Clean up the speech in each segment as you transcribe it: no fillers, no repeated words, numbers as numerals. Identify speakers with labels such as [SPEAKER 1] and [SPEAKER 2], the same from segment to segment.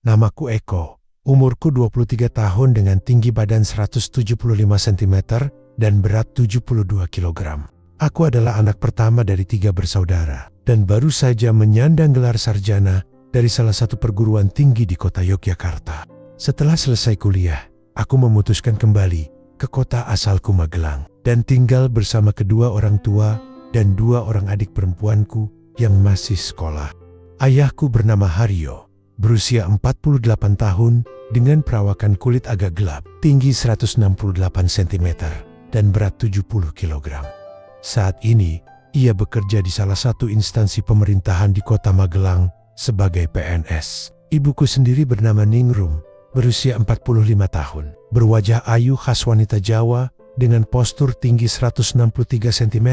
[SPEAKER 1] Namaku Eko. Umurku 23 tahun dengan tinggi badan 175 cm dan berat 72 kg. Aku adalah anak pertama dari 3 bersaudara dan baru saja menyandang gelar sarjana dari salah satu perguruan tinggi di kota Yogyakarta. Setelah selesai kuliah, aku memutuskan kembali ke kota asalku Magelang dan tinggal bersama kedua orang tua dan 2 orang adik perempuanku yang masih sekolah. Ayahku bernama Haryo, berusia 48 tahun dengan perawakan kulit agak gelap, tinggi 168 cm dan berat 70 kg. Saat ini, ia bekerja di salah satu instansi pemerintahan di kota Magelang sebagai PNS. Ibuku sendiri bernama Ningrum, berusia 45 tahun, berwajah ayu khas wanita Jawa dengan postur tinggi 163 cm,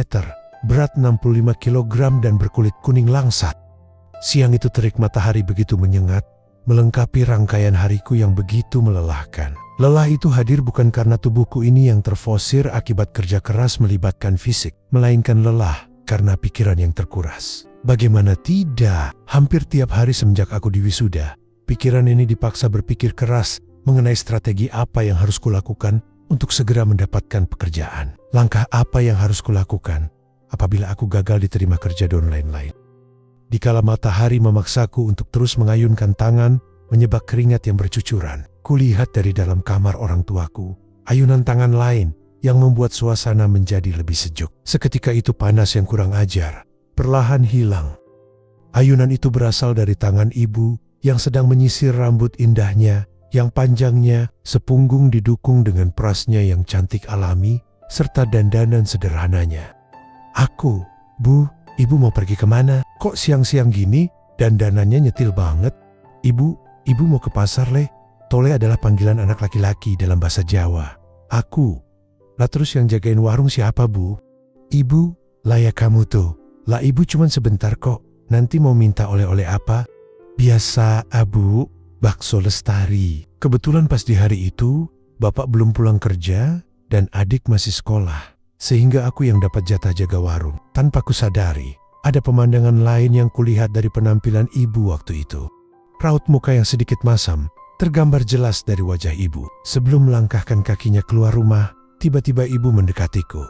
[SPEAKER 1] berat 65 kg dan berkulit kuning langsat. Siang itu terik matahari begitu menyengat, melengkapi rangkaian hariku yang begitu melelahkan. Lelah itu hadir bukan karena tubuhku ini yang terfosir akibat kerja keras melibatkan fisik, melainkan lelah karena pikiran yang terkuras. Bagaimana tidak, hampir tiap hari semenjak aku diwisuda, pikiran ini dipaksa berpikir keras mengenai strategi apa yang harus kulakukan untuk segera mendapatkan pekerjaan. Langkah apa yang harus kulakukan apabila aku gagal diterima kerja dan lain-lain. Dikala matahari memaksaku untuk terus mengayunkan tangan, menyebak keringat yang bercucuran, kulihat dari dalam kamar orang tuaku, ayunan tangan lain yang membuat suasana menjadi lebih sejuk. Seketika itu panas yang kurang ajar perlahan hilang. Ayunan itu berasal dari tangan ibu yang sedang menyisir rambut indahnya, yang panjangnya sepunggung didukung dengan perasnya yang cantik alami, serta dandanan sederhananya. Aku, Bu, ibu mau pergi kemana? Kok siang-siang gini dandanannya nyetil banget? Ibu mau ke pasar le? Tole adalah panggilan anak laki-laki dalam bahasa Jawa. Aku. Lah terus yang jagain warung siapa, Bu? Ibu, lah ya kamu tuh. Lah ibu cuman sebentar kok. Nanti mau minta oleh-oleh apa? Biasa, Bu, bakso Lestari. Kebetulan pas di hari itu, bapak belum pulang kerja dan adik masih sekolah. Sehingga aku yang dapat jatah jaga warung. Tanpa kusadari, ada pemandangan lain yang kulihat dari penampilan ibu waktu itu. Raut muka yang sedikit masam tergambar jelas dari wajah ibu. Sebelum melangkahkan kakinya keluar rumah, tiba-tiba ibu mendekatiku.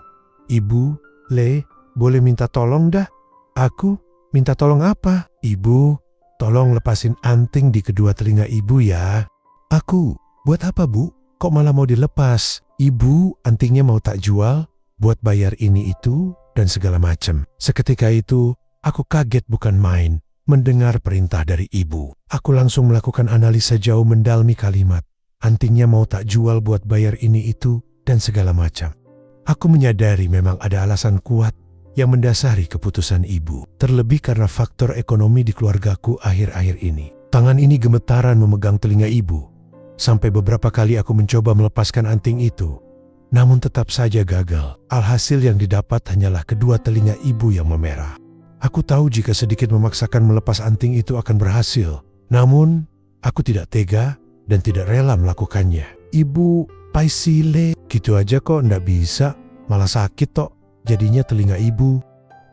[SPEAKER 1] Ibu, Le, boleh minta tolong dah? Aku, minta tolong apa? Ibu, tolong lepasin anting di kedua telinga ibu ya. Aku, buat apa Bu? Kok malah mau dilepas? Ibu, antingnya mau tak jual? Buat bayar ini itu dan segala macam. Seketika itu, aku kaget bukan main mendengar perintah dari ibu. Aku langsung melakukan analisa jauh mendalami kalimat. Antingnya mau tak jual buat bayar ini itu dan segala macam. Aku menyadari memang ada alasan kuat yang mendasari keputusan ibu. Terlebih karena faktor ekonomi di keluargaku akhir-akhir ini. Tangan ini gemetaran memegang telinga ibu. Sampai beberapa kali aku mencoba melepaskan anting itu. Namun tetap saja gagal. Alhasil yang didapat hanyalah kedua telinga ibu yang memerah. Aku tahu jika sedikit memaksakan melepas anting itu akan berhasil. Namun, aku tidak tega dan tidak rela melakukannya. Ibu, paisile, gitu aja kok ndak bisa. Malah sakit tok, jadinya telinga ibu.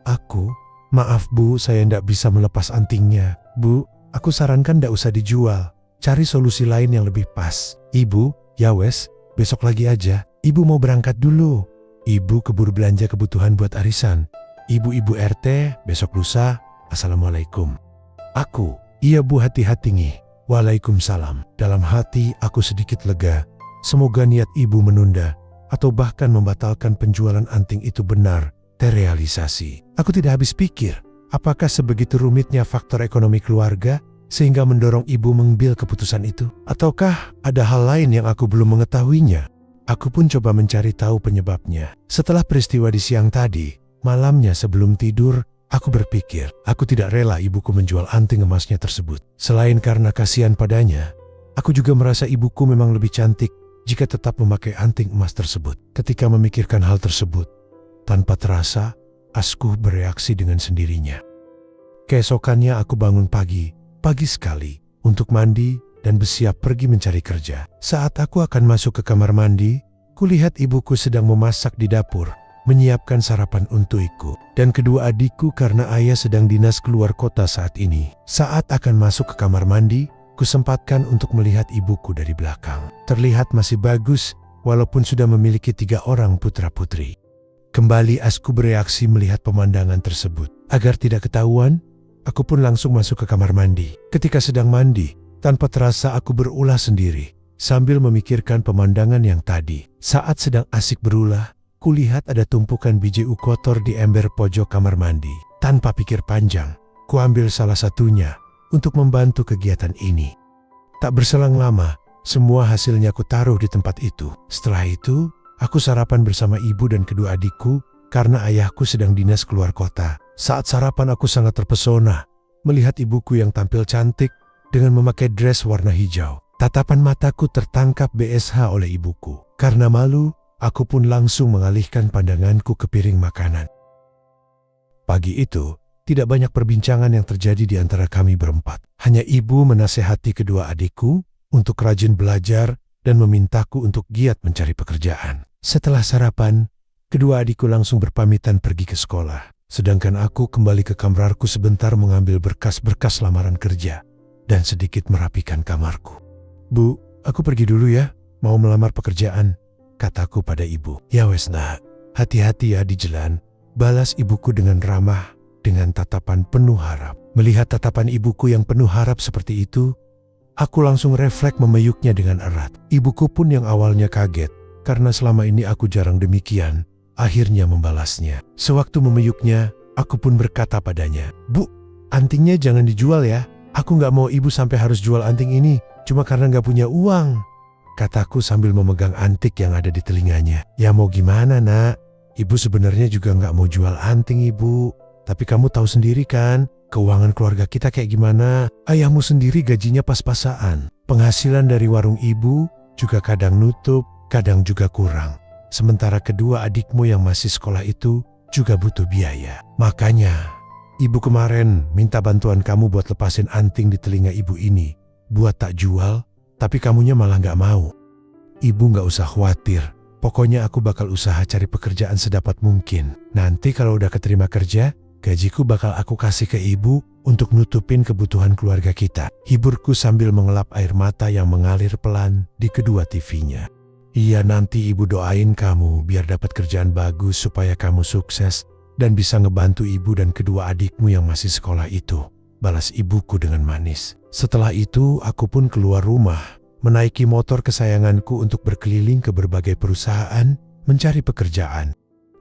[SPEAKER 1] Aku, maaf Bu, saya ndak bisa melepas antingnya. Bu, aku sarankan ndak usah dijual. Cari solusi lain yang lebih pas. Ibu, ya wes, besok lagi aja. Ibu mau berangkat dulu. Ibu keburu belanja kebutuhan buat arisan. Ibu-ibu RT besok lusa. Assalamualaikum. Aku, iya Bu, hati-hati nih. Waalaikumsalam. Dalam hati aku sedikit lega. Semoga niat ibu menunda atau bahkan membatalkan penjualan anting itu benar terrealisasi. Aku tidak habis pikir, apakah sebegitu rumitnya faktor ekonomi keluarga sehingga mendorong ibu mengambil keputusan itu? Ataukah ada hal lain yang aku belum mengetahuinya? Aku pun coba mencari tahu penyebabnya. Setelah peristiwa di siang tadi, malamnya sebelum tidur, aku berpikir, aku tidak rela ibuku menjual anting emasnya tersebut. Selain karena kasihan padanya, aku juga merasa ibuku memang lebih cantik jika tetap memakai anting emas tersebut. Ketika memikirkan hal tersebut, tanpa terasa, asku bereaksi dengan sendirinya. Keesokannya aku bangun pagi sekali, untuk mandi dan bersiap pergi mencari kerja. Saat aku akan masuk ke kamar mandi, kulihat ibuku sedang memasak di dapur, menyiapkan sarapan untukku dan kedua adikku karena ayah sedang dinas keluar kota saat ini. Saat akan masuk ke kamar mandi, Kusempatkan untuk melihat ibuku dari belakang. Terlihat masih bagus, walaupun sudah memiliki 3 orang putra-putri. Kembali Asku bereaksi melihat pemandangan tersebut. Agar tidak ketahuan, aku pun langsung masuk ke kamar mandi. Ketika sedang mandi, tanpa terasa aku berulah sendiri, sambil memikirkan pemandangan yang tadi. Saat sedang asik berulah, kulihat ada tumpukan biji kotor di ember pojok kamar mandi. Tanpa pikir panjang, kuambil salah satunya untuk membantu kegiatan ini. Tak berselang lama, semua hasilnya ku taruh di tempat itu. Setelah itu, aku sarapan bersama ibu dan kedua adikku karena ayahku sedang dinas keluar kota. Saat sarapan aku sangat terpesona melihat ibuku yang tampil cantik dengan memakai dress warna hijau. Tatapan mataku tertangkap BSH oleh ibuku. Karena malu, aku pun langsung mengalihkan pandanganku ke piring makanan. Pagi itu, tidak banyak perbincangan yang terjadi di antara kami berempat. Hanya ibu menasehati kedua adikku untuk rajin belajar dan memintaku untuk giat mencari pekerjaan. Setelah sarapan, kedua adikku langsung berpamitan pergi ke sekolah. Sedangkan aku kembali ke kamarku sebentar mengambil berkas-berkas lamaran kerja dan sedikit merapikan kamarku. "Bu, aku pergi dulu ya, mau melamar pekerjaan," kataku pada ibu. "Ya wes nak, hati-hati ya di jalan," balas ibuku dengan ramah dengan tatapan penuh harap. Melihat tatapan ibuku yang penuh harap seperti itu, aku langsung refleks memeyuknya dengan erat. Ibuku pun yang awalnya kaget, karena selama ini aku jarang demikian, akhirnya membalasnya. Sewaktu memeyuknya, aku pun berkata padanya, "Bu, antingnya jangan dijual ya. Aku nggak mau ibu sampai harus jual anting ini, cuma karena nggak punya uang," kataku sambil memegang antik yang ada di telinganya. "Ya mau gimana nak, ibu sebenarnya juga nggak mau jual anting ibu. Tapi kamu tahu sendiri kan, keuangan keluarga kita kayak gimana. Ayahmu sendiri gajinya pas-pasan. Penghasilan dari warung ibu juga kadang nutup, kadang juga kurang. Sementara kedua adikmu yang masih sekolah itu juga butuh biaya. Makanya, ibu kemarin minta bantuan kamu buat lepasin anting di telinga ibu ini. Buat tak jual, tapi kamunya malah nggak mau. Ibu nggak usah khawatir. Pokoknya aku bakal usaha cari pekerjaan sedapat mungkin. Nanti kalau udah keterima kerja, gajiku bakal aku kasih ke ibu untuk nutupin kebutuhan keluarga kita," hiburku sambil mengelap air mata yang mengalir pelan di kedua TV-nya. "Iya nanti ibu doain kamu biar dapat kerjaan bagus supaya kamu sukses dan bisa ngebantu ibu dan kedua adikmu yang masih sekolah itu," balas ibuku dengan manis. Setelah itu aku pun keluar rumah, menaiki motor kesayanganku untuk berkeliling ke berbagai perusahaan mencari pekerjaan.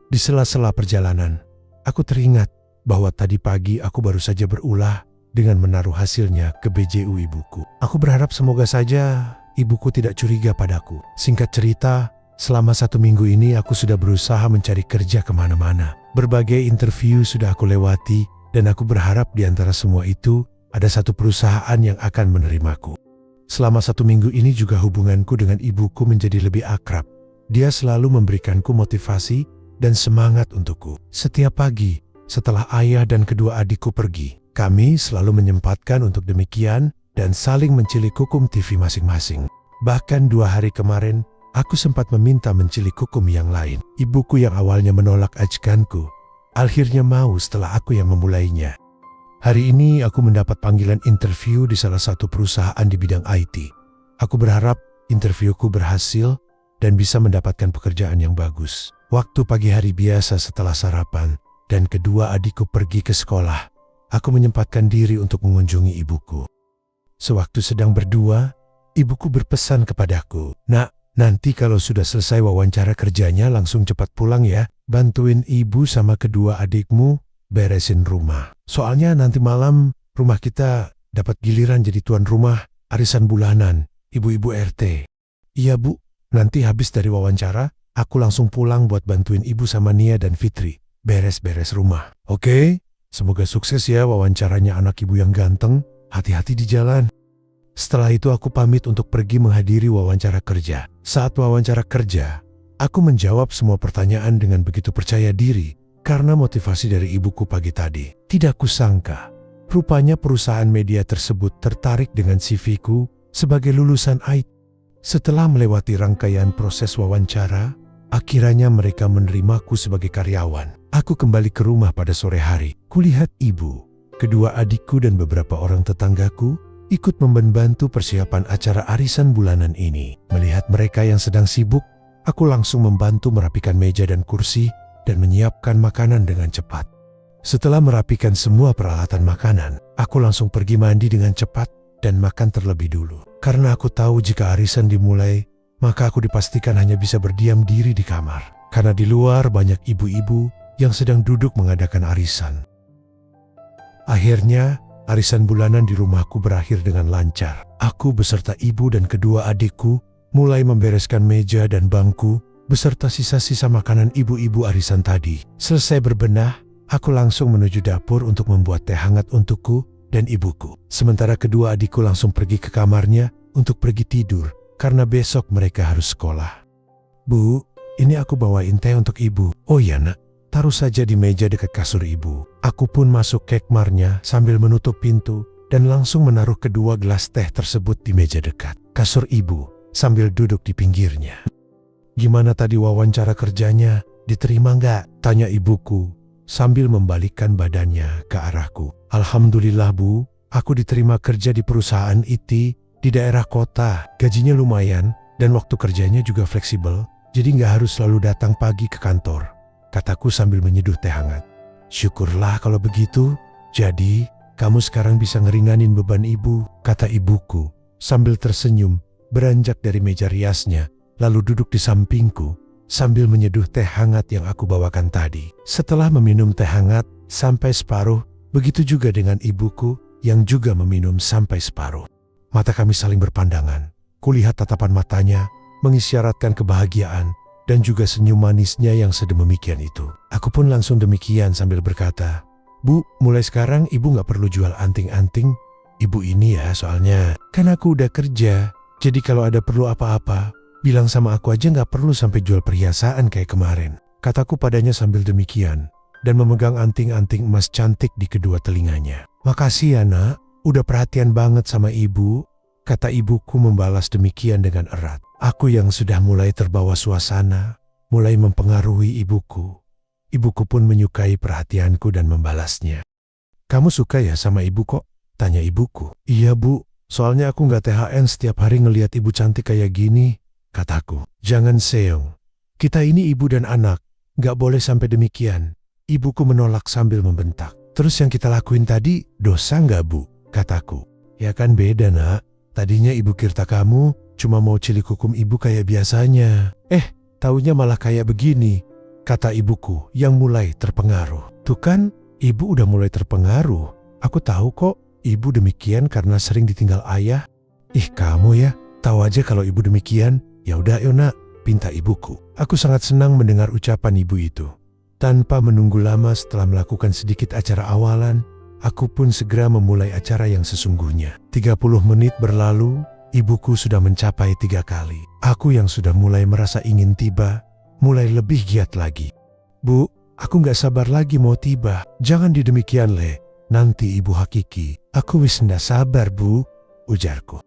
[SPEAKER 1] Di sela-sela perjalanan, aku teringat bahwa tadi pagi aku baru saja berulah dengan menaruh hasilnya ke BJU ibuku. Aku berharap semoga saja ibuku tidak curiga padaku. Singkat cerita, selama 1 minggu ini aku sudah berusaha mencari kerja kemana-mana. Berbagai interview sudah aku lewati dan aku berharap di antara semua itu ada satu perusahaan yang akan menerimaku. Selama 1 minggu ini juga hubunganku dengan ibuku menjadi lebih akrab. Dia selalu memberikanku motivasi dan semangat untukku. Setiap pagi, setelah ayah dan kedua adikku pergi, kami selalu menyempatkan untuk demikian dan saling mencilik kukum TV masing-masing. Bahkan 2 hari kemarin, aku sempat meminta mencilik kukum yang lain. Ibuku yang awalnya menolak ajakanku, akhirnya mau setelah aku yang memulainya. Hari ini aku mendapat panggilan interview di salah satu perusahaan di bidang IT. Aku berharap interviewku berhasil dan bisa mendapatkan pekerjaan yang bagus. Waktu pagi hari biasa setelah sarapan, dan kedua adikku pergi ke sekolah, aku menyempatkan diri untuk mengunjungi ibuku. Sewaktu sedang berdua, ibuku berpesan kepadaku, "Nak, nanti kalau sudah selesai wawancara kerjanya langsung cepat pulang ya. Bantuin ibu sama kedua adikmu beresin rumah. Soalnya nanti malam rumah kita dapat giliran jadi tuan rumah arisan bulanan, ibu-ibu RT." "Iya bu, nanti habis dari wawancara, aku langsung pulang buat bantuin ibu sama Nia dan Fitri beres-beres rumah." "Oke, semoga sukses ya wawancaranya anak ibu yang ganteng, hati-hati di jalan." Setelah itu aku pamit untuk pergi menghadiri wawancara kerja. Saat wawancara kerja, aku menjawab semua pertanyaan dengan begitu percaya diri karena motivasi dari ibuku pagi tadi. Tidak kusangka, rupanya perusahaan media tersebut tertarik dengan CV-ku sebagai lulusan IT. Setelah melewati rangkaian proses wawancara, akhirnya mereka menerimaku sebagai karyawan. Aku kembali ke rumah pada sore hari. Kulihat ibu, kedua adikku dan beberapa orang tetanggaku ikut membantu persiapan acara arisan bulanan ini. Melihat mereka yang sedang sibuk, aku langsung membantu merapikan meja dan kursi dan menyiapkan makanan dengan cepat. Setelah merapikan semua peralatan makanan, aku langsung pergi mandi dengan cepat dan makan terlebih dulu. Karena aku tahu jika arisan dimulai, maka aku dipastikan hanya bisa berdiam diri di kamar. Karena di luar banyak ibu-ibu yang sedang duduk mengadakan arisan. Akhirnya, arisan bulanan di rumahku berakhir dengan lancar. Aku beserta ibu dan kedua adikku mulai membereskan meja dan bangku beserta sisa-sisa makanan ibu-ibu arisan tadi. Selesai berbenah, aku langsung menuju dapur untuk membuat teh hangat untukku dan ibuku. Sementara kedua adikku langsung pergi ke kamarnya untuk pergi tidur karena besok mereka harus sekolah. Bu, ini aku bawain teh untuk ibu. Oh ya nak, taruh saja di meja dekat kasur ibu. Aku pun masuk ke kamarnya sambil menutup pintu dan langsung menaruh kedua gelas teh tersebut di meja dekat kasur ibu sambil duduk di pinggirnya. Gimana tadi wawancara kerjanya? Diterima nggak? Tanya ibuku sambil membalikkan badannya ke arahku. Alhamdulillah bu, aku diterima kerja di perusahaan IT di daerah kota. Gajinya lumayan dan waktu kerjanya juga fleksibel, jadi nggak harus selalu datang pagi ke kantor, kataku sambil menyeduh teh hangat. Syukurlah kalau begitu, jadi kamu sekarang bisa ngeringanin beban ibu, kata ibuku sambil tersenyum beranjak dari meja riasnya lalu duduk di sampingku sambil menyeduh teh hangat yang aku bawakan tadi. Setelah meminum teh hangat sampai separuh, begitu juga dengan ibuku yang juga meminum sampai separuh. Mata kami saling berpandangan. Kulihat tatapan matanya mengisyaratkan kebahagiaan dan juga senyum manisnya yang sedemikian itu. Aku pun langsung demikian sambil berkata, Bu, mulai sekarang ibu gak perlu jual anting-anting. Ibu ini ya soalnya, kan aku udah kerja. Jadi kalau ada perlu apa-apa, bilang sama aku aja gak perlu sampai jual perhiasan kayak kemarin. Kataku padanya sambil demikian dan memegang anting-anting emas cantik di kedua telinganya. Makasih ya nak, udah perhatian banget sama ibu, kata ibuku membalas demikian dengan erat. Aku yang sudah mulai terbawa suasana, mulai mempengaruhi ibuku. Ibuku pun menyukai perhatianku dan membalasnya. Kamu suka ya sama ibu kok? Tanya ibuku. Iya bu, soalnya aku gak THN setiap hari ngelihat ibu cantik kayak gini, kataku. Jangan seong, kita ini ibu dan anak, gak boleh sampai demikian. Ibuku menolak sambil membentak. Terus yang kita lakuin tadi, dosa gak bu? Kataku. Ya kan beda nak, tadinya ibu kira kamu cuma mau cilik hukum ibu kayak biasanya. Taunya malah kayak begini, kata ibuku yang mulai terpengaruh. Tuh kan, ibu udah mulai terpengaruh. Aku tahu kok, ibu demikian karena sering ditinggal ayah. Ih kamu ya, tahu aja kalau ibu demikian. Ya udah yo nak, pinta ibuku. Aku sangat senang mendengar ucapan ibu itu. Tanpa menunggu lama setelah melakukan sedikit acara awalan, aku pun segera memulai acara yang sesungguhnya. 30 menit berlalu, ibuku sudah mencapai 3 kali. Aku yang sudah mulai merasa ingin tiba, mulai lebih giat lagi. Bu, aku gak sabar lagi mau tiba. Jangan didemikian le, nanti ibu hakiki. Aku wis ndak sabar bu, ujarku.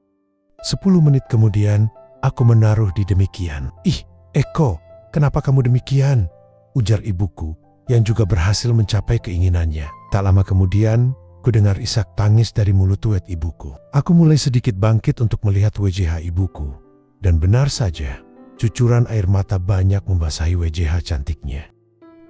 [SPEAKER 1] 10 menit kemudian, aku menaruh di demikian. Ih, Eko, kenapa kamu demikian? Ujar ibuku, yang juga berhasil mencapai keinginannya. Tak lama kemudian, ku dengar isak tangis dari mulut tuet ibuku. Aku mulai sedikit bangkit untuk melihat WJH ibuku. Dan benar saja, cucuran air mata banyak membasahi WJH cantiknya.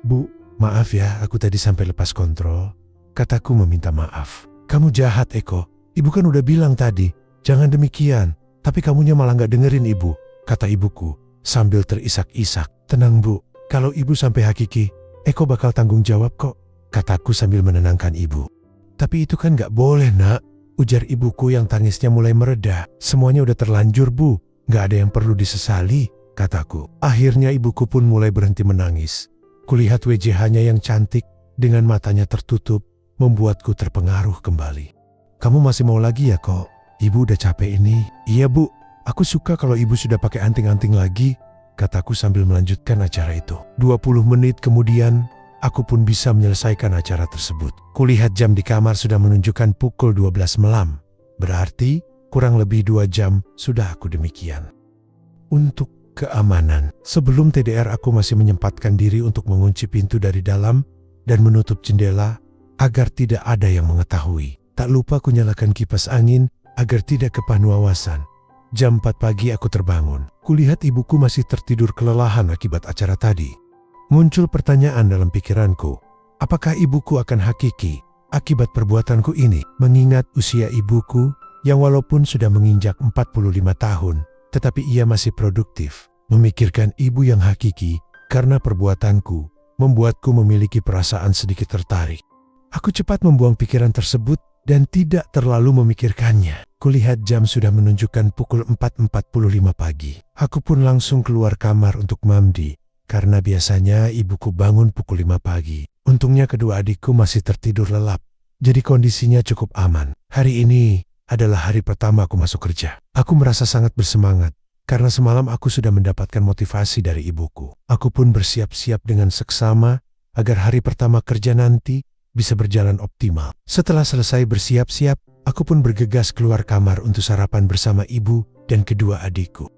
[SPEAKER 1] Bu, maaf ya, aku tadi sampai lepas kontrol. Kataku meminta maaf. Kamu jahat Eko, ibu kan udah bilang tadi, jangan demikian. Tapi kamunya malah gak dengerin ibu, kata ibuku sambil terisak-isak. Tenang bu, kalau ibu sampai hakiki, Eko bakal tanggung jawab kok, kataku sambil menenangkan ibu. Tapi itu kan gak boleh nak, ujar ibuku yang tangisnya mulai mereda. Semuanya udah terlanjur bu, gak ada yang perlu disesali, kataku. Akhirnya ibuku pun mulai berhenti menangis. Kulihat WJH-nya yang cantik dengan matanya tertutup, membuatku terpengaruh kembali. Kamu masih mau lagi ya kok? Ibu udah capek ini. Iya bu, aku suka kalau ibu sudah pakai anting-anting lagi, kataku sambil melanjutkan acara itu. 20 menit kemudian, aku pun bisa menyelesaikan acara tersebut. Kulihat jam di kamar sudah menunjukkan pukul 12 malam. Berarti kurang lebih 2 jam sudah aku demikian. Untuk keamanan, sebelum TDR aku masih menyempatkan diri untuk mengunci pintu dari dalam dan menutup jendela agar tidak ada yang mengetahui. Tak lupa aku nyalakan kipas angin agar tidak kepanuawasan. Jam 4 pagi aku terbangun. Kulihat ibuku masih tertidur kelelahan akibat acara tadi. Muncul pertanyaan dalam pikiranku, apakah ibuku akan hakiki akibat perbuatanku ini? Mengingat usia ibuku yang walaupun sudah menginjak 45 tahun, tetapi ia masih produktif. Memikirkan ibu yang hakiki karena perbuatanku membuatku memiliki perasaan sedikit tertarik. Aku cepat membuang pikiran tersebut dan tidak terlalu memikirkannya. Kulihat jam sudah menunjukkan pukul 4.45 pagi. Aku pun langsung keluar kamar untuk mandi, karena biasanya ibuku bangun pukul 5 pagi. Untungnya kedua adikku masih tertidur lelap, jadi kondisinya cukup aman. Hari ini adalah hari pertama aku masuk kerja. Aku merasa sangat bersemangat, karena semalam aku sudah mendapatkan motivasi dari ibuku. Aku pun bersiap-siap dengan seksama agar hari pertama kerja nanti bisa berjalan optimal. Setelah selesai bersiap-siap, aku pun bergegas keluar kamar untuk sarapan bersama ibu dan kedua adikku.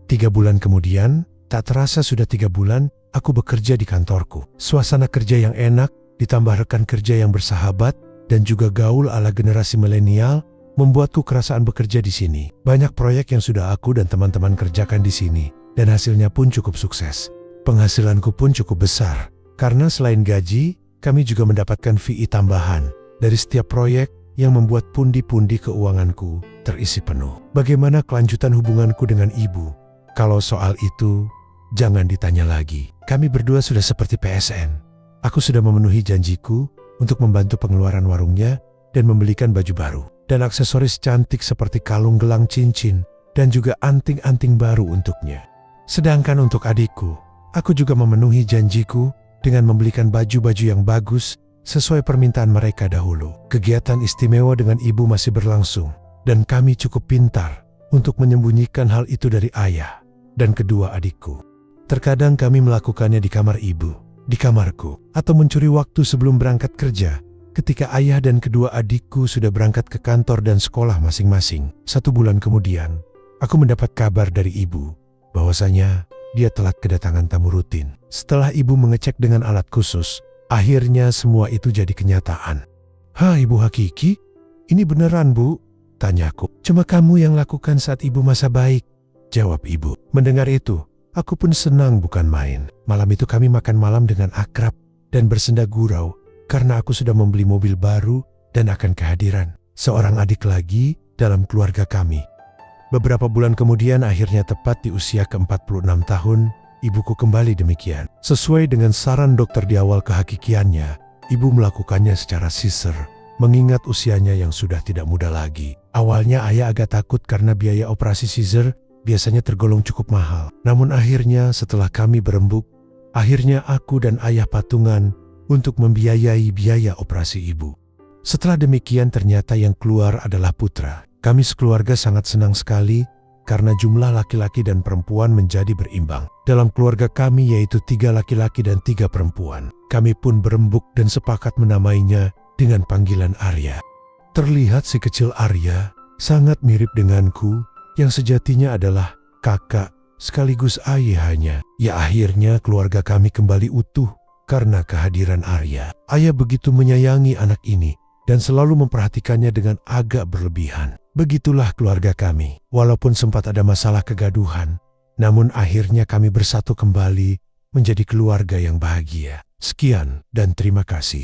[SPEAKER 1] 3 bulan kemudian, tak terasa sudah 3 bulan, aku bekerja di kantorku. Suasana kerja yang enak, ditambah rekan kerja yang bersahabat, dan juga gaul ala generasi milenial, membuatku kerasaan bekerja di sini. Banyak proyek yang sudah aku dan teman-teman kerjakan di sini, dan hasilnya pun cukup sukses. Penghasilanku pun cukup besar. Karena selain gaji, kami juga mendapatkan fee tambahan dari setiap proyek yang membuat pundi-pundi keuanganku terisi penuh. Bagaimana kelanjutan hubunganku dengan ibu? Kalau soal itu, jangan ditanya lagi. Kami berdua sudah seperti PSN. Aku sudah memenuhi janjiku untuk membantu pengeluaran warungnya dan membelikan baju baru dan aksesoris cantik seperti kalung gelang cincin dan juga anting-anting baru untuknya. Sedangkan untuk adikku, aku juga memenuhi janjiku dengan membelikan baju-baju yang bagus sesuai permintaan mereka dahulu. Kegiatan istimewa dengan ibu masih berlangsung, dan kami cukup pintar untuk menyembunyikan hal itu dari ayah dan kedua adikku. Terkadang kami melakukannya di kamar ibu, di kamarku, atau mencuri waktu sebelum berangkat kerja ketika ayah dan kedua adikku sudah berangkat ke kantor dan sekolah masing-masing. 1 bulan kemudian, aku mendapat kabar dari ibu bahwasanya dia telat kedatangan tamu rutin. Setelah ibu mengecek dengan alat khusus, akhirnya semua itu jadi kenyataan. "Hah, ibu hakiki? Ini beneran, Bu?" tanyaku. "Cuma kamu yang lakukan saat ibu masa baik," jawab ibu. Mendengar itu, aku pun senang bukan main. Malam itu kami makan malam dengan akrab dan bersenda gurau karena aku sudah membeli mobil baru dan akan kehadiran seorang adik lagi dalam keluarga kami. Beberapa bulan kemudian, akhirnya tepat di usia ke-46 tahun, ibuku kembali demikian. Sesuai dengan saran dokter di awal kehakikiannya, ibu melakukannya secara caesar, mengingat usianya yang sudah tidak muda lagi. Awalnya ayah agak takut karena biaya operasi caesar biasanya tergolong cukup mahal. Namun akhirnya setelah kami berembuk, akhirnya aku dan ayah patungan untuk membiayai biaya operasi ibu. Setelah demikian ternyata yang keluar adalah putra. Kami sekeluarga sangat senang sekali karena jumlah laki-laki dan perempuan menjadi berimbang. Dalam keluarga kami yaitu 3 laki-laki dan 3 perempuan. Kami pun berembuk dan sepakat menamainya dengan panggilan Arya. Terlihat si kecil Arya sangat mirip denganku yang sejatinya adalah kakak sekaligus ayahnya. Ya, akhirnya keluarga kami kembali utuh karena kehadiran Arya. Ayah begitu menyayangi anak ini dan selalu memperhatikannya dengan agak berlebihan. Begitulah keluarga kami. Walaupun sempat ada masalah kegaduhan, namun akhirnya kami bersatu kembali menjadi keluarga yang bahagia. Sekian dan terima kasih.